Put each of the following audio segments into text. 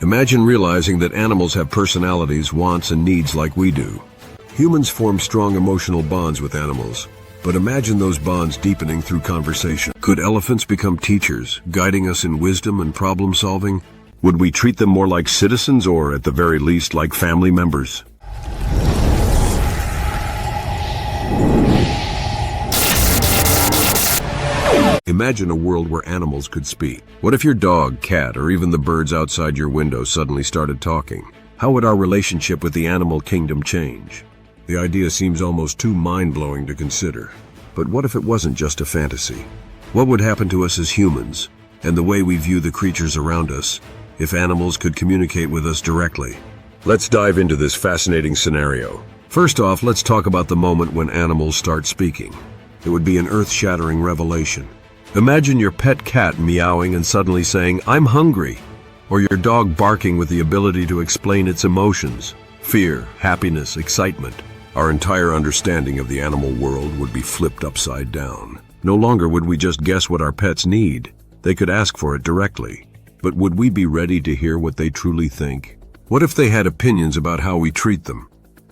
Imagine realizing that animals have personalities, wants, and needs like we do. Humans form strong emotional bonds with animals, but imagine those bonds deepening through conversation. Could elephants become teachers, guiding us in wisdom and problem solving? Would we treat them more like citizens or, at the very least, like family members? Imagine a world where animals could speak. What if your dog, cat, or even the birds outside your window suddenly started talking? How would our relationship with the animal kingdom change? The idea seems almost too mind-blowing to consider. But what if it wasn't just a fantasy? What would happen to us as humans, and the way we view the creatures around us, if animals could communicate with us directly? Let's dive into this fascinating scenario. First off, let's talk about the moment when animals start speaking. It would be an earth-shattering revelation. Imagine your pet cat meowing and suddenly saying, "I'm hungry," or your dog barking with the ability to explain its emotions, fear, happiness, excitement. Our entire understanding of the animal world would be flipped upside down. No longer would we just guess what our pets need. They could ask for it directly. But would we be ready to hear what they truly think? What if they had opinions about how we treat them,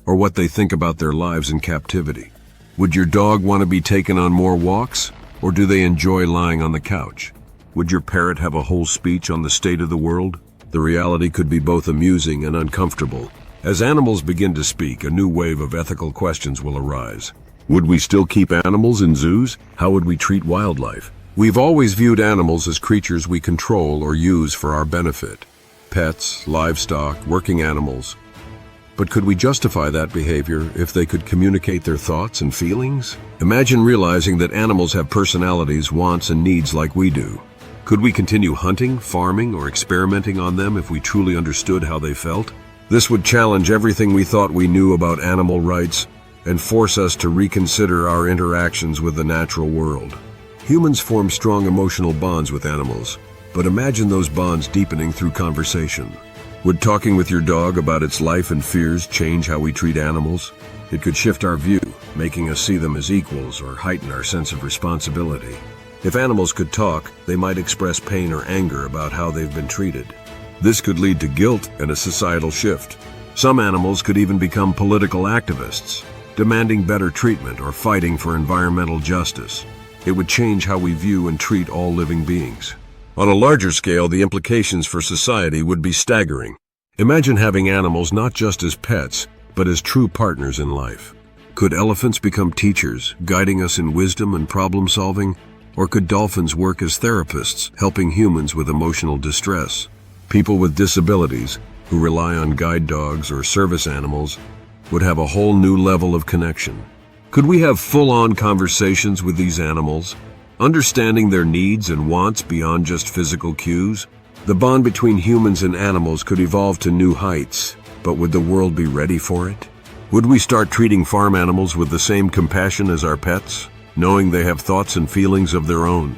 or what they think about their lives in captivity? Would your dog want to be taken on more walks? Or do they enjoy lying on the couch? Would your parrot have a whole speech on the state of the world? The reality could be both amusing and uncomfortable. As animals begin to speak, a new wave of ethical questions will arise. Would we still keep animals in zoos? How would we treat wildlife? We've always viewed animals as creatures we control or use for our benefit. Pets, livestock, working animals. But could we justify that behavior if they could communicate their thoughts and feelings? Imagine realizing that animals have personalities, wants, and needs like we do. Could we continue hunting, farming, or experimenting on them if we truly understood how they felt? This would challenge everything we thought we knew about animal rights and force us to reconsider our interactions with the natural world. Humans form strong emotional bonds with animals, but imagine those bonds deepening through conversation. Would talking with your dog about its life and fears change how we treat animals? It could shift our view, making us see them as equals or heighten our sense of responsibility. If animals could talk, they might express pain or anger about how they've been treated. This could lead to guilt and a societal shift. Some animals could even become political activists, demanding better treatment or fighting for environmental justice. It would change how we view and treat all living beings. On a larger scale, the implications for society would be staggering. Imagine having animals not just as pets, but as true partners in life. Could elephants become teachers, guiding us in wisdom and problem solving? Or could dolphins work as therapists, helping humans with emotional distress? People with disabilities, who rely on guide dogs or service animals, would have a whole new level of connection. Could we have full-on conversations with these animals, understanding their needs and wants beyond just physical cues? The bond between humans and animals could evolve to new heights, but would the world be ready for it? Would we start treating farm animals with the same compassion as our pets, knowing they have thoughts and feelings of their own?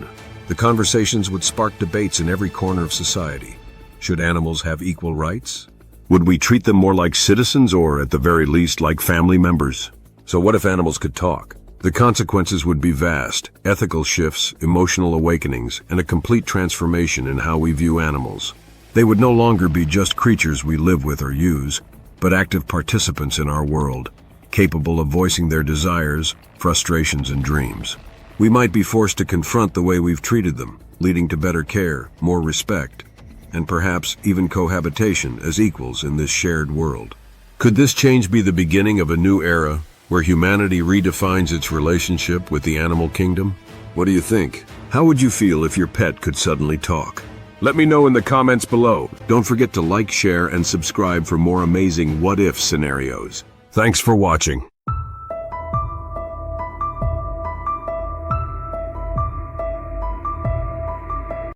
The conversations would spark debates in every corner of society. Should animals have equal rights? Would we treat them more like citizens or, at the very least, like family members? So what if animals could talk? The consequences would be vast: ethical shifts, emotional awakenings, and a complete transformation in how we view animals. They would no longer be just creatures we live with or use, but active participants in our world, capable of voicing their desires, frustrations, and dreams. We might be forced to confront the way we've treated them, leading to better care, more respect, and perhaps even cohabitation as equals in this shared world. Could this change be the beginning of a new era, where humanity redefines its relationship with the animal kingdom? What do you think? How would you feel if your pet could suddenly talk? Let me know in the comments below. Don't forget to like, share, and subscribe for more amazing what-if scenarios. Thanks for watching.